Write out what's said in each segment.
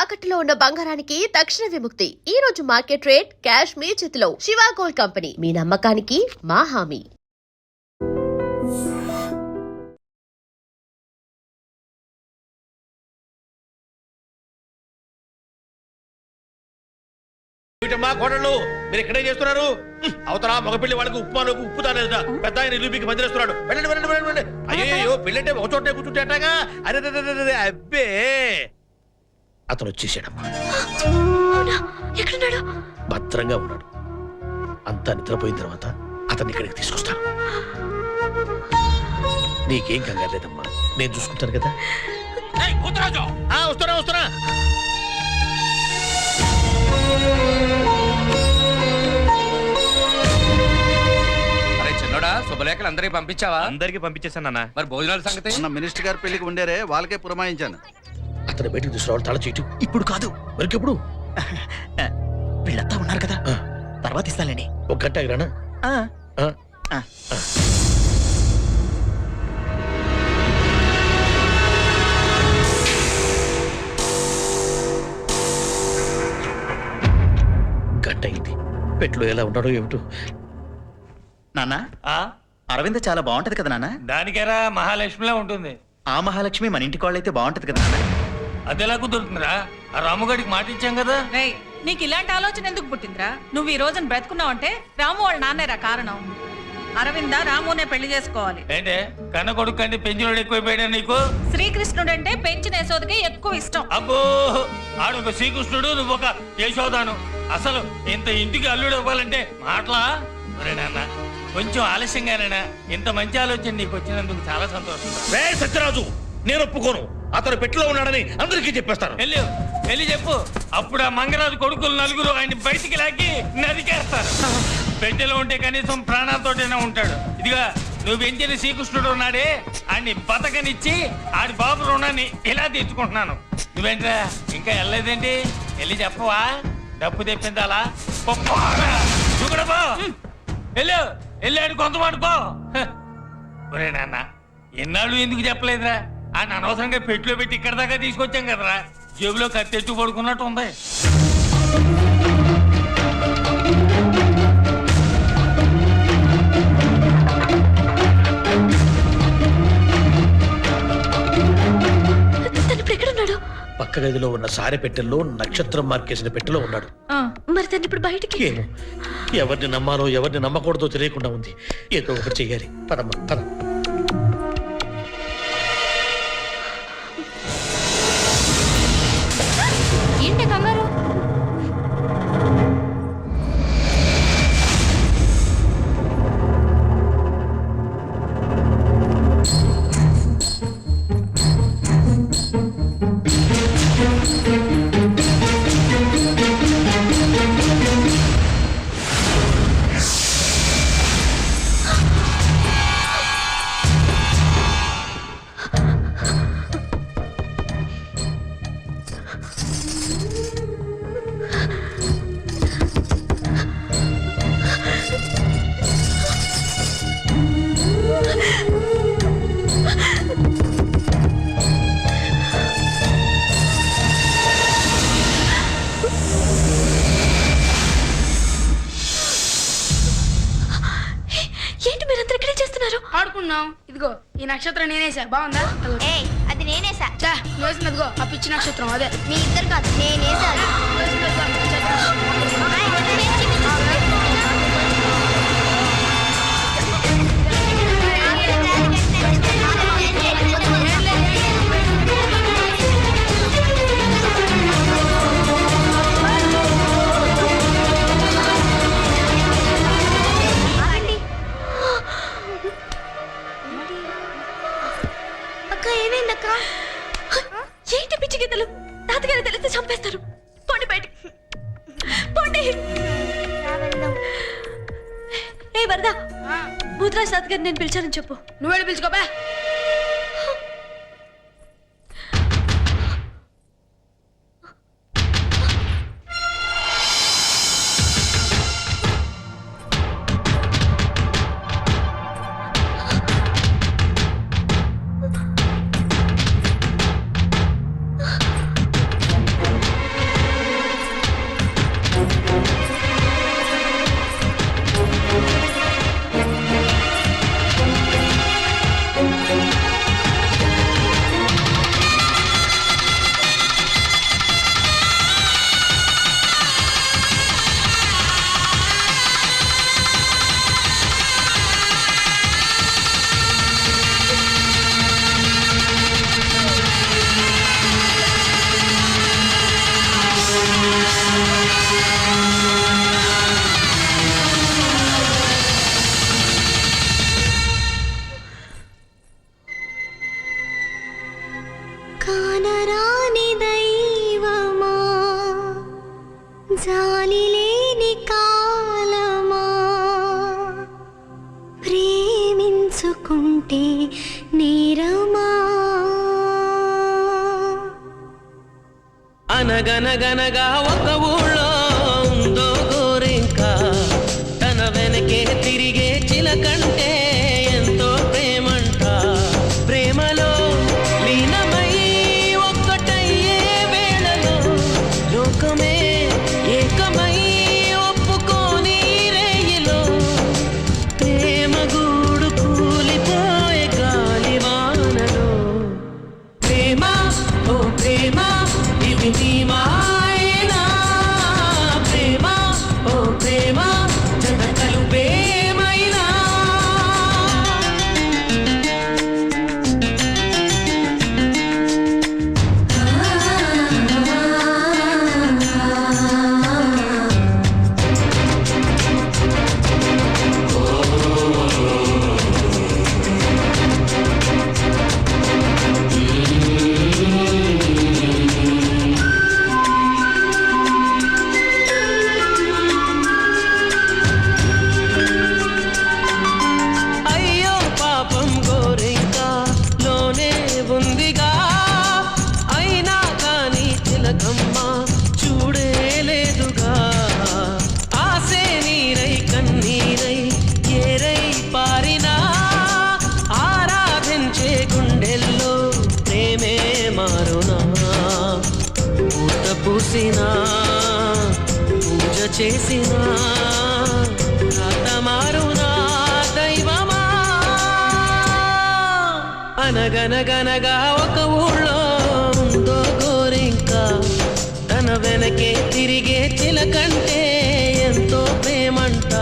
తాకట్టులో ఉన్న బంగారానికి తక్షణ విముక్తి. ఈ రోజు మార్కెట్ రేట్ క్యాష్ మీ చేతిలో. శివ గోల్డ్ కంపెనీ, మీ నమ్మకానికి మా హామీ. మా కోడళ్ళు మీరు ఎక్కడేం చేస్తున్నారు? అవతల మగపిల్లి వాళ్ళకి ఉప్మాలోకి ఉప్పు తానేదా పెద్ద ఆయన నిరూపికి మందిరేస్తున్నాడు. వెళ్ళండి వెళ్ళండి వెళ్ళండి. అయ్యో పెళ్ళంటే ఒక చోటే కూర్చుంటే అట్టగా. అరే అబ్బే అతను వచ్చేసాడమ్మా. భద్రంగా ఉన్నాడు. అంతా నిద్రపోయిన తర్వాత అతన్ని ఇక్కడికి తీసుకొస్తాను. నీకేం కంగారు లేదమ్మా, నేను చూసుకుంటాను కదా. వస్తున్నా వస్తున్నా. శుభలేఖలు అందరికి పంపించావా? అందరికి పంపించేశాను అన్న. మరి భోజనాల సంగతి? మినిస్టర్ గారి పెళ్లికి ఉండేరే వాళ్ళకే పురమాయించాను. అతను బయటకు తీసుకురావాలి. తల చేయటం ఇప్పుడు కాదు, మరికెప్పుడు? వీళ్ళంతా ఉన్నారు కదా, తర్వాత ఇస్తానండి. ఒక గంట ఆగిరానా? గంట అయింది. పెట్లో ఎలా ఉన్నాడో ఏమిటో. నాన్న, అరవింద చాలా బాగుంటది కదా నాన్న. దానికేరా మహాలక్ష్మిలా ఉంటుంది. ఆ మహాలక్ష్మి మన ఇంటి కోళ్ళైతే బాగుంటది కదా నాన్న. అదెలా కుదురుతుందిరా? ఆ రాముగాడికి మాట ఇచ్చాం కదా. నీకు ఇలాంటి ఆలోచన ఎందుకు పుట్టిందిరా? నువ్వు ఈ రోజున బ్రతుకున్నావంటే రాము వాళ్ళ నాన్నేరా కారణం. అరవింద రామునే పెళ్లి చేసుకోవాలి. ఏంటే కన్న కొడుకు కంటే పెంచినోడు ఎక్కువైపోయాడా నీకు? శ్రీకృష్ణుడు అంటే పెంచిన యశోదకి ఎక్కువ ఇష్టం. అబ్బో, ఆడొక శ్రీకృష్ణుడు, నువ్వు ఒక యశోదాను. అసలు ఇంత ఇంటికి అల్లుడు ఇవ్వాలంటే మాటలా? నాన్న కొంచెం ఆలస్యంగానైనా ఇంత మంచి ఆలోచన నీకు వచ్చినందుకు చాలా సంతోషం. సత్యరాజు, నేను ఒప్పుకోను. అతను పెట్టిలో ఉన్నాడని అందరికీ చెప్పేస్తాను. వెళ్ళి చెప్పు. అప్పుడు ఆ మంగరాజు కొడుకులు నలుగురు ఆయన బయటికి లాగి నరికేస్తారు. పెట్టెలో ఉంటే కనీసం ప్రాణాలతోటైనా ఉంటాడు. ఇదిగా నువ్వు పెంచిన శ్రీకృష్ణుడు ఉన్నాడే, ఆయన్ని బతకనిచ్చి ఆడి బాబు రుణాన్ని ఇలా తీర్చుకుంటున్నాను. నువ్వేంట్రా ఇంకా వెళ్ళలేదేంటి? వెళ్ళి చెప్పవా? డబ్బు తెప్పిందాలా? వెళ్ళాడు కొంత పడుకో. ఒరే నాన్న, ఎన్నాళ్ళు ఎందుకు చెప్పలేదురా? ఆయన అనవసరంగా పెట్టులో పెట్టి ఇక్కడ దాకా తీసుకొచ్చాం కదరా. జేబులో కత్తెట్టు పడుకున్నట్టు ఉంది. పక్క గదిలో ఉన్న సారె పెట్టెల్లో నక్షత్రం మార్కేసిన పెట్టెలో ఉన్నాడు. మరి తను ఇప్పుడు బయటికి? ఏమో, ఎవరిని నమ్మాలో ఎవరిని నమ్మకూడదో తెలియకుండా ఉంది. ఏదో ఒకటి చెయ్యాలి. పదమ్మా పద. ఏంటి కంగారు? ఆడుకున్నాం. ఇదిగో ఈ నక్షత్రం నేనేసా, బాగుందా? అది నేనేసా. నువ్వు వేసిన అదిగో ఆ పిచ్చి నక్షత్రం అదే. మీ ఇద్దరు కాదు, నేనేసా. ఏంటి పిచ్చి గీతలు? తాతగారు తెలిస్తే చంపేస్తారు. పోండి బయటికి, పోండి. ఏ వరదా, భూతరాజ్ తాతగారిని నేను పిలిచానని చెప్పు. నువ్వు వెళ్ళి పిలుచుకోబా. అనగనగనగా ఒక ఊళ్ళో ఉందో గోరింక తన వెనకే తిరిగే చిలకంటే ఎంతో ప్రేమంట ప్రేమలో లీనమై ఒక్కటయ్యే వేళలో లోకమే ఏకమై ఒప్పుకోని రేయిలో ప్రేమ గూడు కూలిపోయే గాలివానలో ప్రేమ ఓ ప్రేమ ఇది నీ మాయేనా ప్రేమ ఓ ప్రేమ జతకలు ప్రేమైనా అయ్యో పాపం గోరింక లోనే ఉందిగా అయినా కానీ తిలకమ్మ చూడేలేదుగా ఆసే నీరై కన్నీరై ఏరై పారినా ఆరాధించే గుండెల్లో ప్రేమే మారునా పూత పూసినా పూజ చేసినా రాత మారునా దైవమా అనగనగనగా ఒక ఊళ్ళో ఉందో గోరింక తన వెనకే తిరిగే చిలకంటే ఎంతో ప్రేమంట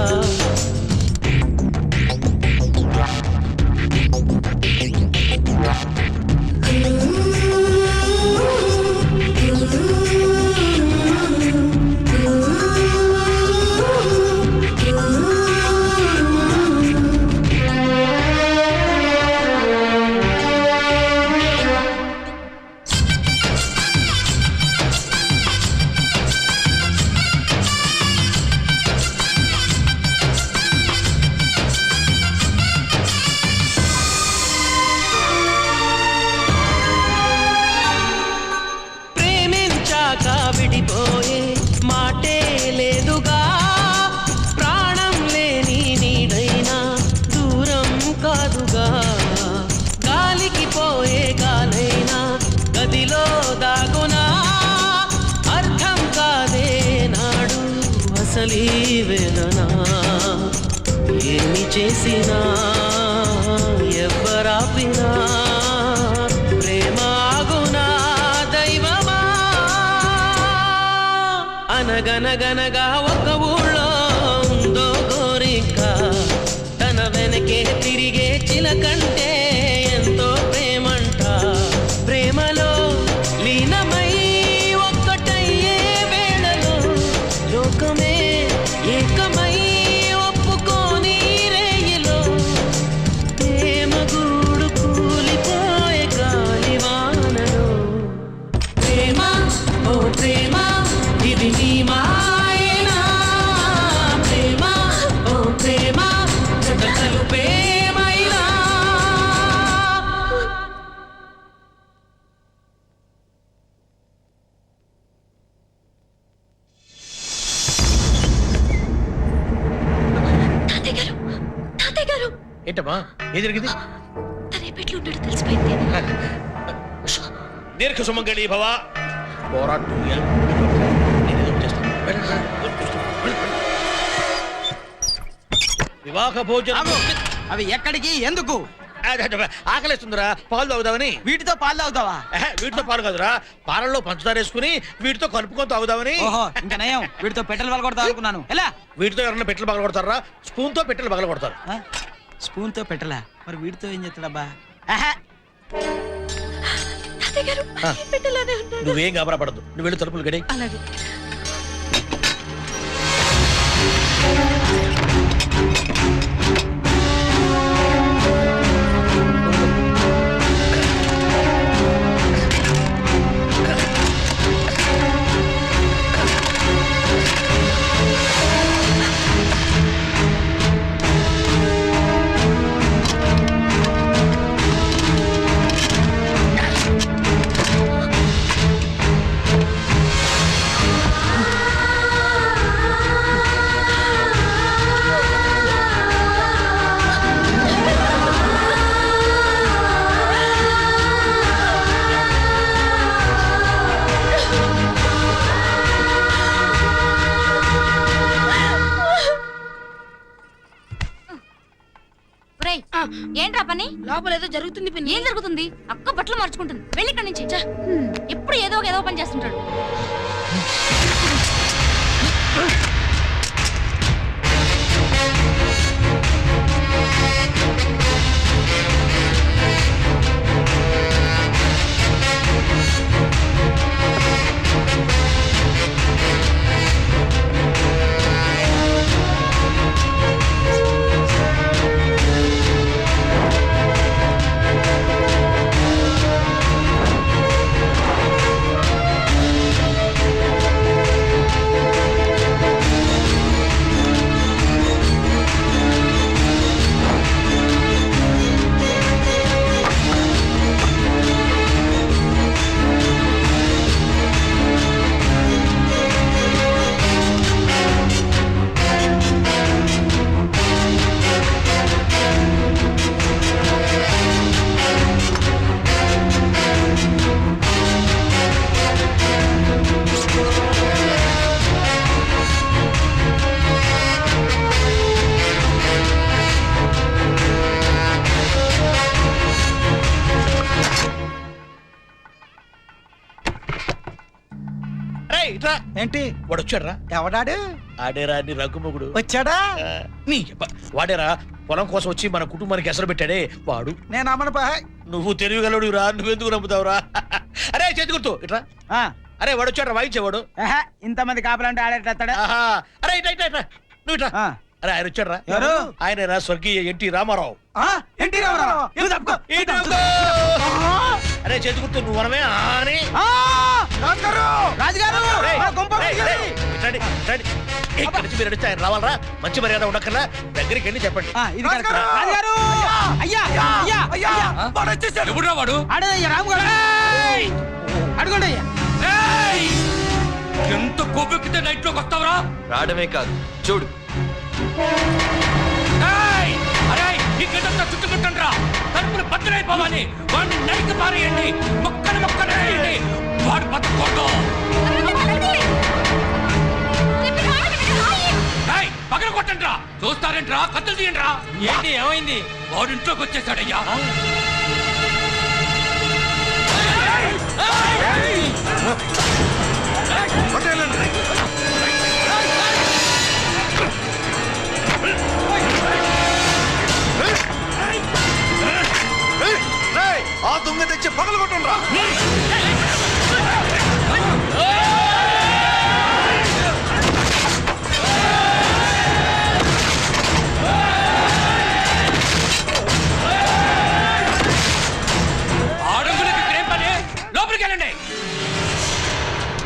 ప్రేమించాక విడిపోయే మాటే లేదుగా ప్రాణం లేని నీడైనా దూరం కాదుగా గాలికి పోయే గాలైనా గదిలో దాగునా అర్థం కాదే నాడు అసలీ వేదనా ఏమి చేసినా ఎవ్వరాపినా ప్రేమ ఆగునా దైవమా అనగనగనగా ఒక ఊళ్ళో ఉందో గోరింక తన వెనకే తిరిగే చిలకంటే ఎంతో ప్రేమంట ప్రేమలో లీనమై ఒక్కటయ్యే వేళలో లోకమే ఏకమై ఒప్పుకోని రేయిలో ప్రేమ గూడు కూలిపోయే గాలివానలో ప్రేమ ఓ ప్రేమ ఇది నీ మాయేనా ప్రేమ ఓ ప్రేమ జతకలు ప్రేమైనా తాతయ్య గారు తాతయ్య గారు ఏంటమ్మా ఏం జరిగింది? తన ఏ పెట్లో ఉంటాడో తెలిసిపోయింది. దీర్ఘ సుమంగళి భవ పోరాటం నేనేదో చేస్తాను. వెళ్ళండి, వెళ్ళండి. వివాహ భోజనం అవి ఎక్కడికి ఎందుకు ఆకలిస్తుందిరా పాలు తాగుదామని. వీటితో పాలు తాగుతావా? వీటితో పాలు కాదురా, పాలల్లో పంచదార వేసుకుని వీటితో కలుపుకొని తాగుదామని. ఓహో ఇంకా నయం, వీటితో పెట్టెలు పగల కొడతా అనుకున్నాను. ఎలా వీటితో ఎవరన్నా పెట్టెలు పగల కొడతారా? స్పూన్ తో పెట్టెలు పగల కొడతారు. స్పూన్ తో పెట్టలా, మరి వీటితో ఏం చేస్తాడబ్బా? తాతయ్య గారు ఈ పెట్టెలోనే ఉన్నాడు. నువ్వేం గాబరా పడద్దు, నువ్వు వెళ్ళి తలుపులు గడి. అలాగే ఏంట్రా పని? లోపల ఏదో జరుగుతుంది పిన్ని. ఏం జరుగుతుంది? అక్క బట్టలు మార్చుకుంటుంది. వెళ్ళి ఇక్కడి నుంచి. ఎప్పుడు ఏదో పని చేస్తుంటాడు. రేయ్, ఇట్రా. ఏంటి వాడు వచ్చాడ్రా. ఎవడాడు? ఆడేరా నీ రఘుమగుడు. వచ్చాడా? నీ వాడేరా పొలం కోసం వచ్చి మన కుటుంబానికి ఎసరు పెట్టాడే వాడు. నేను అమ్మను పా. నువ్వు తెలియగలడు రా, నువ్వెందుకు నమ్ముతావురా? అరే చేతి గుర్తు ఇట్రా. అరే వాడు వచ్చాడు, వాయించేవాడు. ఇంతమంది కాపలంటే ఆడేటస్తాడా? ఆహా. అరే ఇట్లా ఇట్లా ఇట్లా నువ్వు ఇట్లా. అరే ఆయన వచ్చాడు రా. ఎవరు? ఆయన స్వర్గీయ ఎన్టీ రామారావు. ఎన్టీ రామారావు. ఇటు తప్పుకో. అరే చేతి గుర్తు నువ్వు మనమే అని. రాజుగారు రేయ్, మా గుంపు రేయ్, రేయ్, ఇట్లాండి, ఇట్లాండి. ఇక్కడి నుంచి మీరు అడిగితే ఆయన రావాలరా? మంచి మర్యాద ఉండక్కర్లా. దగ్గరికి వెళ్ళి చెప్పండి. ఇది కరెక్ట్. రాజుగారు అయ్యా అయ్యా అయ్యా ఎవడురా వాడు? అడే రాము గారు అడగండి అయ్యా. ఏయ్! ఎంత కోపెక్కితే నైట్ లోకి వస్తావురా? రావడమే కాదు చూడు. ఏయ్! అరే ఈ గదంతా చుట్టుముట్టండి రా. తలుపులు బద్దలైపోవాలి. వాడిని నరికి పారేయండి. మొక్కలు వేయండి. వాడు బతకూడదు. ఏయ్! పగల కొట్టండి రా. చూస్తారేంట్రా? కత్తులు తీయండి రా. ఏంటి ఏమైంది? వాడు ఇంట్లోకి వచ్చేసాడయ్యా. ఆ దొంగ తెచ్చి పగలు కొట్టండ్రా. ఆడంగులకి ఇక్కడేం పని? లోపలికి వెళ్ళండి.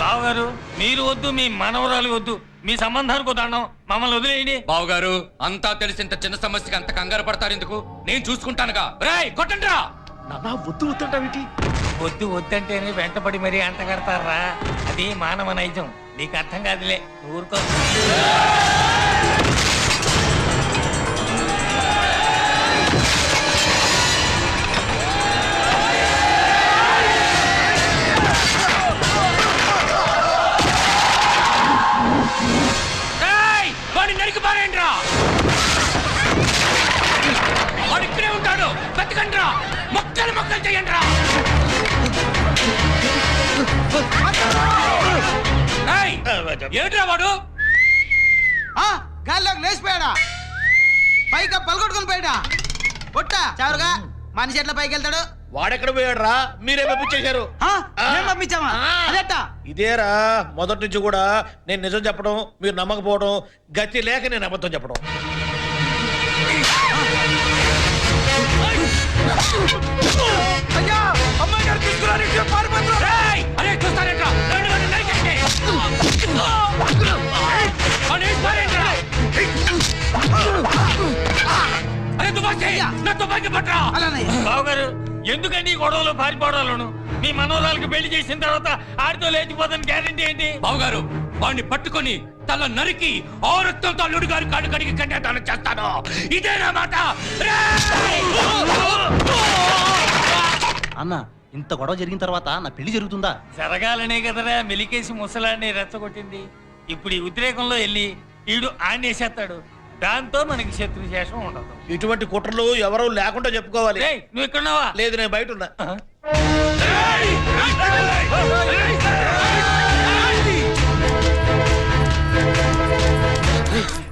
బావగారు మీరు వద్దు, మీ మనవరాలు వద్దు. మీ సంబంధానికి వద్దాం. మమ్మల్ని వదిలేయండి. బావగారు అంతా తెలిసి ఇంత చిన్న సమస్యకి అంత కంగారు పడతారు ఎందుకు? నేను చూసుకుంటానుగా. రేయ్ కొట్టండి రా. నాన్న వద్దు వద్దంటావేంటి? వద్దు వద్దంటేనే వెంటపడి మరీ అంట కడతారా? అది మానవ నైజం. నీకు అర్థం కాదులే, ఊరుకో. ఏయ్! వాడిని నరికి పారేయండి రా. వాడు ఇక్కడే ఉంటాడు. బతకండి రా. మొక్కలు చేయండి రా. ఏయ్! ఏంట్రా వాడు? గాల్లోకి లేచిపోయాడా? పైగా పలగొట్టుకుని పోయాడా? కొట్ట చావురుగా మనిషి ఎట్లా పైకి వెళ్తాడు? వాడెక్కడ పోయాడు రా? మీరే పంపించేశారు. పంపించామా? అదెట్టా? ఇదేరా మొదటి నుంచి కూడా నేను నిజం చెప్పడం, మీరు నమ్మకపోవడం, గతి లేక నేను అబద్ధం చెప్పడం. అయ్యా అమ్మాయి గారు తీసుకురానికి పారిపోతున్నారు. ఏయ్! అరే చూస్తారేంట్రా? రెండు వాడిని నరికేయండి. వాడిని వేసి పారేయండి రా. అరే తుపాకీ! నా తుపాకీ పట్రా. బావగారు ఎందుకండి ఈ గొడవలు పారిపోవడాలను? మీ మనోరాలకు పెళ్లి చేసిన తర్వాత ఆడితో లేచిపోతాను గ్యారెంటీ ఏంటి? బావగారు వాడిని పట్టుకొని తల నరికి ఆ రక్తంతో అల్లుడు గారి కాడు కడిగి కన్యాదానం చేస్తాను. ఇదేనా మాట? అన్న ఇంత గొడవ జరిగిన తర్వాత నా పెళ్లి జరుగుతుందా? జరగాలనే కదరా మెలికేసి ముసలాన్ని రెచ్చగొట్టింది. ఇప్పుడు ఈ ఉద్రేకంలో వెళ్ళి ఈడు ఆడేసేస్తాడు. దాంతో మనకి శత్రుశేషం ఉండదు. ఇటువంటి కుట్రలు ఎవరు లేకుండా చెప్పుకోవాలి. రేయ్, నువ్వు ఇక్కడున్నావా? లేదు, నేను బయట ఉన్నా.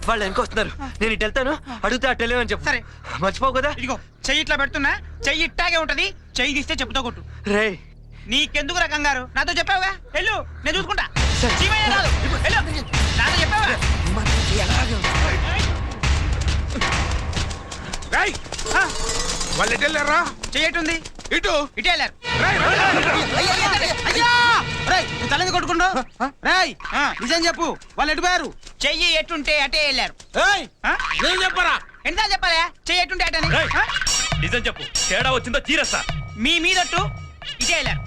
వాళ్ళు వెనకొస్తున్నారు. నేను ఇటు వెళ్తాను, అడిగితే అటు వెళ్ళమని చెప్పు. సరే. మర్చిపోవు కదా. ఇదిగో చెయ్యి ఇట్లా పెడుతున్నా, చెయ్యి ఇట్టాగే ఉంటది. చెయ్యి తీస్తే చెప్పుతో కొట్టు. రే నీకెందుకు రకంగారు? నాతో చెప్పావుగా, వెళ్ళు, నేను చూసుకుంటా. సరే. చీమయ్య కాదు, వెళ్ళు. నాతో చెప్పావుగా. ఆ, వాళ్ళు ఎటు వెళ్ళారా? చెయ్యి ఎటుంది? ఇటు ఇటే వెళ్ళారు. అయ్యా! రేయ్, నువ్వు తలని కొట్టుకుంటూ రేయ్, నిజం చెప్పు, వాళ్ళు ఎటు పోయారు? చెయ్యి ఎటుంటే అటే వెళ్ళారు. నేను చెప్పరా? ఎంత చెప్పాలా? చెయ్యి ఎటుంటే అటని. నిజం చెప్పు, తేడా వచ్చిందో చీరస్తా. మీ మీదట్టు ఇటే వెళ్ళారు.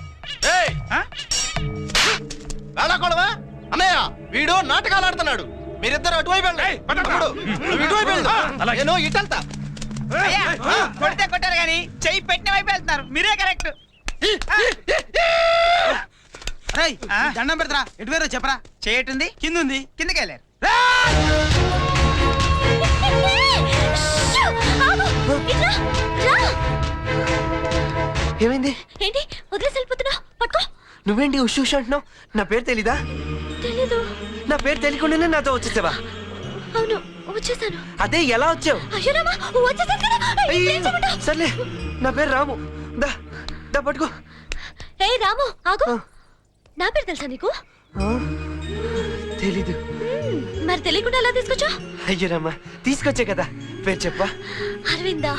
వేళాకోళమా? అన్నయ్య, వీడు నాటకాలు ఆడుతున్నాడు. మీరిద్దరు అటువైపు వెళ్ళండి. తమ్ముడు, నువ్వు ఇటువైపు వెళ్ళు. నేను ఇటు వెళ్తా. అయ్యా, కొడితే కొట్టారు కానీ చెయ్యి పెట్టిన వైపు వెళ్తున్నారు. మీరే కరెక్ట్. దండం పెడతారా? ఎటు వేరు చెప్పరా? చేయటుంది కింద ఉంది, కిందకి వెళ్ళారు. ఏమైంది? ఏంటి వదిలేసి వెళ్ళిపోతున్నావు? పట్టుకో. నువ్వేంటి ఉష్ ఉష్ అంటున్నావు? నా పేరు తెలీదా? తెలీదు. నా పేరు తెలియకుండానే నాతో వచ్చేసావా? అవును, వచ్చేసాను. అదే ఎలా వచ్చావు? అయ్యో రామా, వచ్చేసాను కదా. అయ్యో, సర్లే, నా పేరు రాము. దా దా పట్టుకో. ఏ రాము, ఆగు. నా పేరు తెలుసా నీకు? తెలీదు. మరి తెలియకుండా ఎలా తీసుకొచ్చా? అయ్యరమ్మా, తీసుకొచ్చే కదా. పేరు చెప్పా. అరవిందా.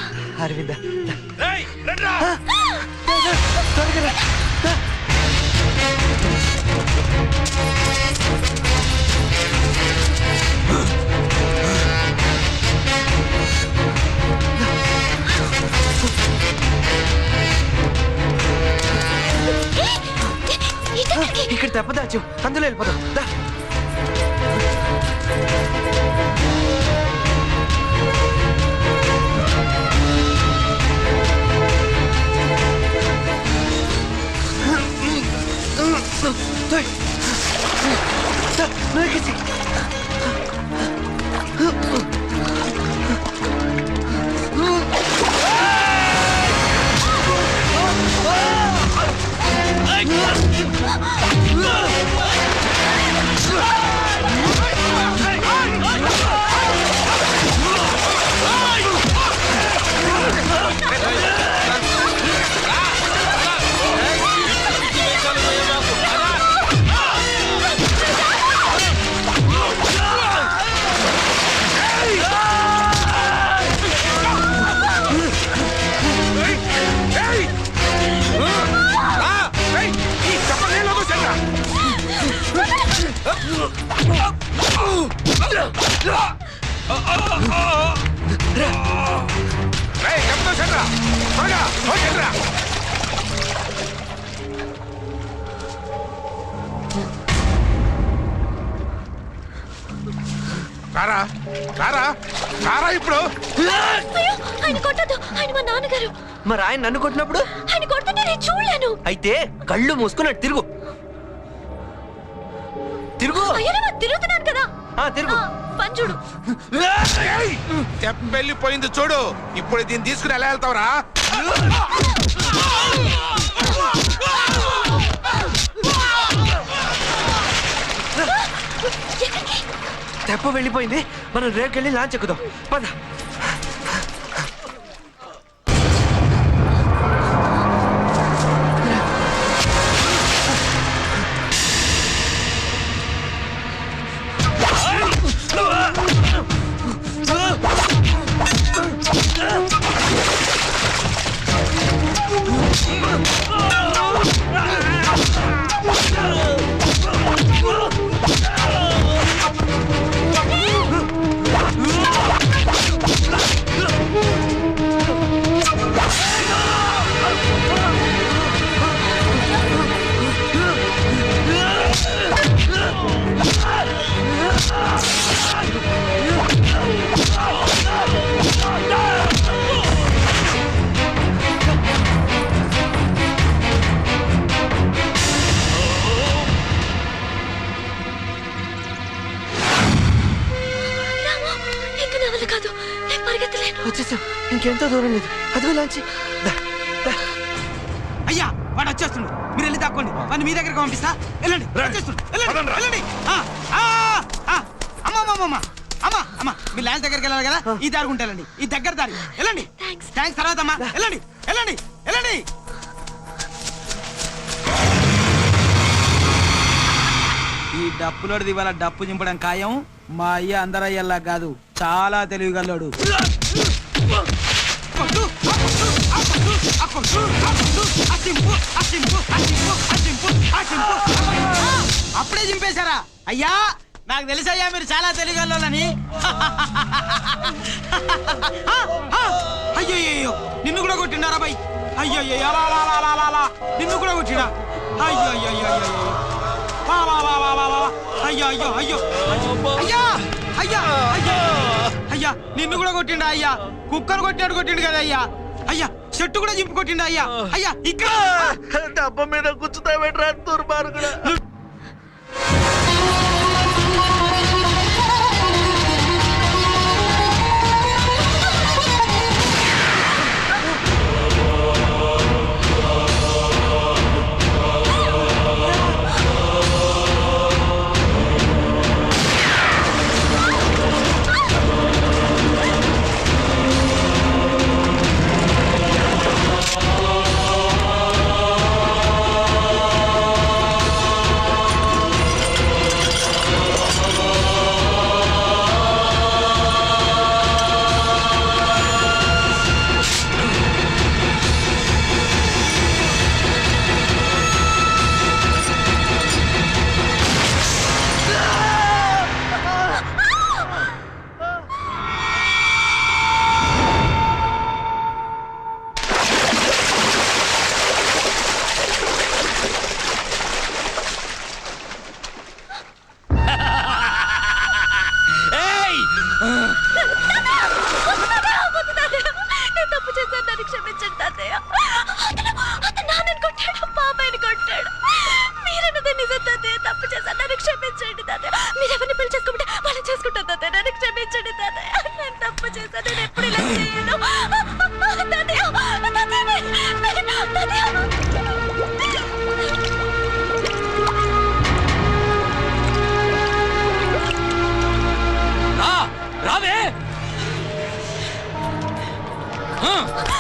అరవిందా. రేయ్, రండ్రా. త్వరగా రా. దా. ఇక్కడ తప్పదాచు, అందులో వెళ్ళిపోదాం. దా. కారా కారా కారా ఇప్పుడు. ఆయన కొట్టద్దు, ఆయన మా నాన్నగారు. మరి ఆయన నన్ను కొట్టినప్పుడు? ఆయన కొడుతుంటే నేను చూడలేను. అయితే కళ్ళు మూసుకున్నట్టు తిరుగు. తిరుగు. అయ్యో, తిరుగుతున్నాను కదా. తిరుగు. పని చూడు. వెళ్ళిపోయింది చూడు. ఇప్పుడు దీన్ని తీసుకుని ఎలా వెళ్తావురా? తెప్ప వెళ్ళిపోయింది. మనం రేకెళ్ళి లాంచ్ ఎక్కుదాం. పద. ఇంకెంతో దూరం లేదు అదిగో లాంచి అయ్యా వాడు వచ్చేస్తుండు, మీరు వెళ్ళి తక్కోండి, వాడిని మీ దగ్గరికి పంపిస్తా. వెళ్ళండి, వచ్చేస్తుండు, వెళ్ళండి, వెళ్ళండి. అమ్మా మీ ల్యాండ్ దగ్గరికి వెళ్ళాలి కదా, ఈ దారి ఉంటారండి, ఈ దగ్గర దారి. వెళ్ళండి, థ్యాంక్స్. తర్వాత అమ్మా వెళ్ళండి, వెళ్ళండి, వెళ్ళండి. ఈ డప్పులోడిది ఇవాళ డప్పు చింపడం ఖాయం. మా అయ్య అందరయ్యల్లా కాదు, చాలా తెలివిగల్లోడు. అప్పుడే చింపేశారా? అయ్యా నాకు తెలుసయ్యా మీరు చాలా తెలివిగల్లోని. అయ్యో నిన్ను కూడా కొట్టిండారా బాయ్? అయ్యో నిన్ను కూడా కొట్టినా? అయ్యో అయ్యో అయ్యో అయ్యా అయ్యా అయ్యా అయ్యా నిన్ను కూడా కొట్టిండా? అయ్యా కుక్కను కొట్టిండు కదా అయ్యా. అయ్యా చెట్టు కూడా చింపు కొట్టిండా? అయ్యా అయ్యా ఇక్కడ డబ్బా మీద కూర్చుతా పెట్టరా దుర్మార్గుడు కూడా.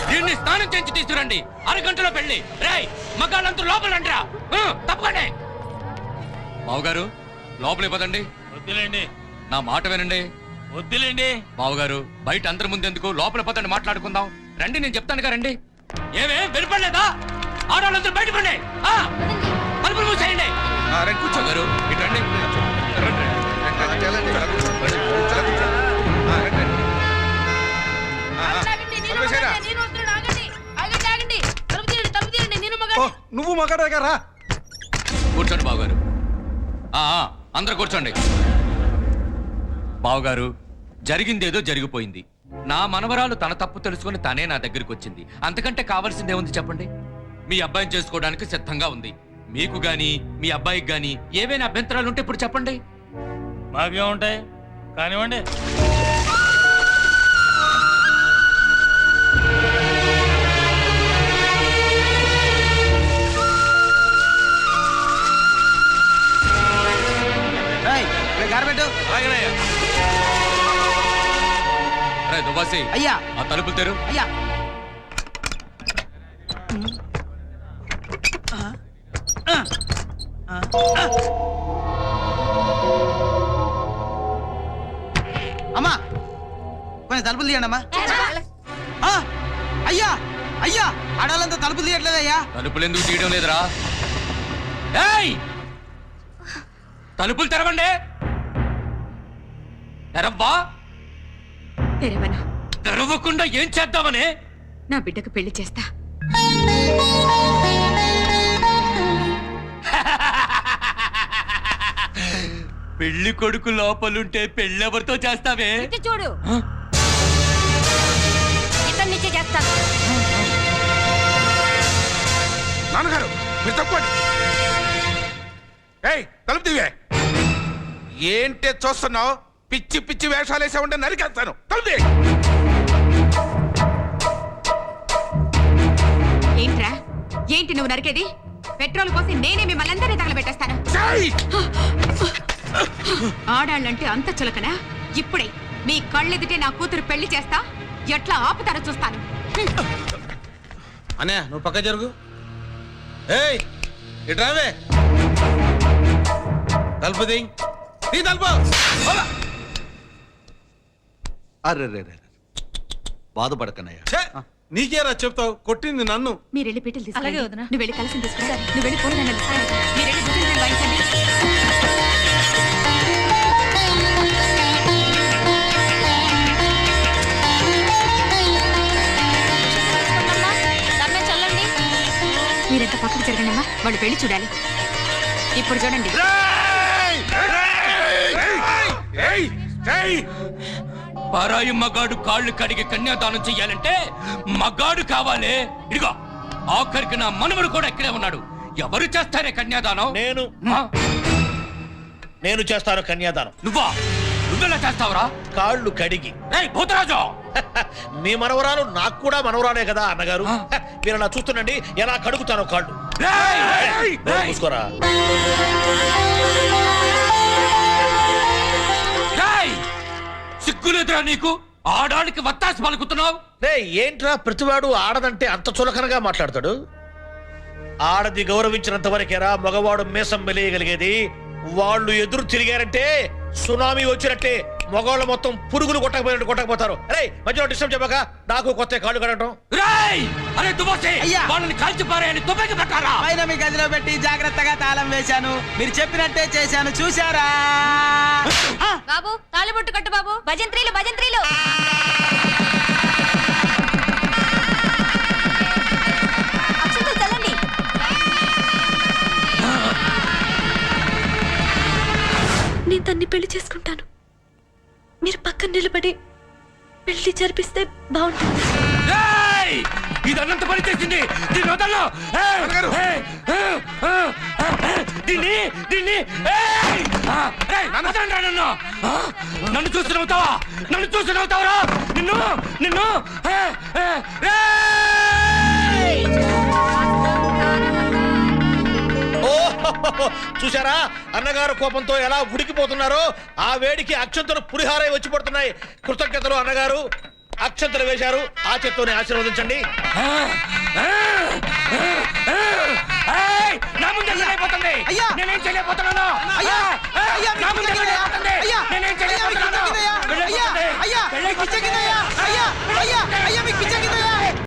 దీన్ని స్నానం చేయించి తీసుకురండి. అరగంటలో పెళ్లి. రేయ్ మగాళ్ళంతా లోపల రండిరా. తప్పకండి. మావుగారు లోపలికి పదండి. వద్దులేండి, నా మాట వినండి. వద్దులేండి. మావుగారు బయట అందరి ముందెందుకు, లోపల పదండి, మాట్లాడుకుందాం. రండి, నేను చెప్తానుగా రండి. ఏమే వినపడలేదా? ఆడవాళ్ళందరూ బయట పండి. తలుపులు మూసేయండి. కూర్చోగారు ఇటు రండి. నువ్వు మగాడగారా? కూర్చోండి బావగారు. అందరూ కూర్చోండి. బావగారు జరిగిందేదో జరిగిపోయింది. నా మనవరాలు తన తప్పు తెలుసుకుని తనే నా దగ్గరికి వచ్చింది. అంతకంటే కావాల్సిందేముంది చెప్పండి? మీ అబ్బాయిని చేసుకోవడానికి సిద్ధంగా ఉంది. మీకు గాని మీ అబ్బాయికి గాని ఏవైనా అభ్యంతరాలు ఉంటే ఇప్పుడు చెప్పండి. మాకేముంటాయి, కానివ్వండి. దుబాసి అయ్యా ఆ తలుపులు తెరు. అయ్యా అమ్మా కొంచెం తలుపులు తీయండి అమ్మా. అయ్యా అయ్యా ఆడాలంతా తలుపులు తీయట్లేదయ్యా. తలుపులు ఎందుకు తీయడం లేదురా? ఏయ్ తలుపులు తెరవండి. తెరవ్వా. తెరవకుండా ఏం చేద్దామని? నా బిడ్డకు పెళ్లి చేస్తా. పెళ్లి కొడుకు లోపలుంటే పెళ్ళెవరితో చేస్తావే? చూడు ఇతని నుంచే చేస్తాను. నాన్నగారు మీరు తప్పండి. ఏయ్ తలుపు తీవే. ఏంటే చూస్తున్నావు? పిచ్చి పిచ్చి వేషాలు వేసా ఉంటే నరికేస్తాను. తలుపు ఏంటి నువ్వు నరికేది? పెట్రోల్ పోసి నేనే మిమ్మల్ని అందరినీ తగలబెట్టేస్తాను. ఆడాళ్ళంటే అంత చులకనా? ఇప్పుడే మీ కళ్ళెదుటే నా కూతురు పెళ్లి చేస్తా, ఎట్లా ఆపుతారో చూస్తాను. అన్నయ్య నువ్వు పక్క జరుగు. ఏయ్ ఇటు రావే. తలుపు దియ్. తీ తలుపు. అరే బాధపడకనయ్యా. నీకేరా చెప్తావు, కొట్టింది నన్ను. మీరు వెళ్ళి పీటలు తీసుకురండి. అలాగే వదినా. నువ్వు వెళ్ళి కలిసి తీసుకురా. నువ్వు వెళ్ళి పూలదండలు తీసుకురా. మీరు వెళ్ళి భుజం వాయించండి. మీరెంత పక్కకు జరగండి అమ్మా, వాళ్ళు పెళ్లి చూడాలి. ఇప్పుడు చూడండి. పరాయి మగాడు కాళ్ళు కడిగి కన్యాదానం చెయ్యాలంటే మగాడు కావాలి. ఇదిగో ఆఖరికి నా మనవడు కూడా ఇక్కడే ఉన్నాడు. ఎవరు చేస్తారే కన్యాదానం? నేను చేస్తాను కన్యాదానం. నువ్వెలా చేస్తావురా? కాళ్ళు కడిగి. భూతరాజు మీ మనవరాలు నాకు కూడా మనవరాలే కదా అన్నగారు. మీరు అలా చూస్తుండండి ఎలా కడుగుతానో కాళ్ళు. చూసుకోరా. సిగ్గులేదురా నీకు? ఆడాడికి వత్తాసి పలుకుతున్నావు. ఏంట్రా ప్రతివాడు ఆడదంటే అంత చులకనగా మాట్లాడతాడు? ఆడది గౌరవించినంత వరకేరా మగవాడు మీసం మెలియగలిగేది. వాళ్ళు ఎదురు తిరిగారంటే సునామీ వచ్చినట్టే మగవాళ్ళు మొత్తం పురుగులు కొట్టకపోతారు. అరే మధ్యలో డిస్టర్బ్ చెప్పక నాకు కొత్త కాళ్ళు కడగటం. వాళ్ళని కాల్చి పారేయని తుపాకి పెట్టారా? పైన మీ గదిలో పెట్టి జాగ్రత్తగా తాళం వేశాను. మీరు చెప్పినట్టే చేశాను, చూశారా? బాబు తాళిబొట్టు కట్టు బాబు. భజంత్రీలు భజంత్రీలు. అక్షంతలు చల్లండి. నేను తన్ని పెళ్లి చేసుకుంటాను. మీరు పక్కన నిలబడి పెళ్లి జరిపిస్తే బాగుంటుంది. ఇది అన్నంత పని చేసింది. దీన్ని వదలను. నన్ను చూసి నవ్వుతావా? నన్ను చూసి నవ్వుతావరా? నిన్ను చూసారా అన్నగారు కోపంతో ఎలా ఉడికిపోతున్నారో? ఆ వేడికి అక్షంతలు పులిహారై వచ్చి పడుతున్నాయి. కృతజ్ఞతలు అన్నగారు. అక్షంతలు వేశారు, ఆ చేత్తోనే ఆశీర్వదించండి. నా ముందే చేయలేకపోతుంది. నేనేం చేయలేకపోతున్నాను. అయ్యా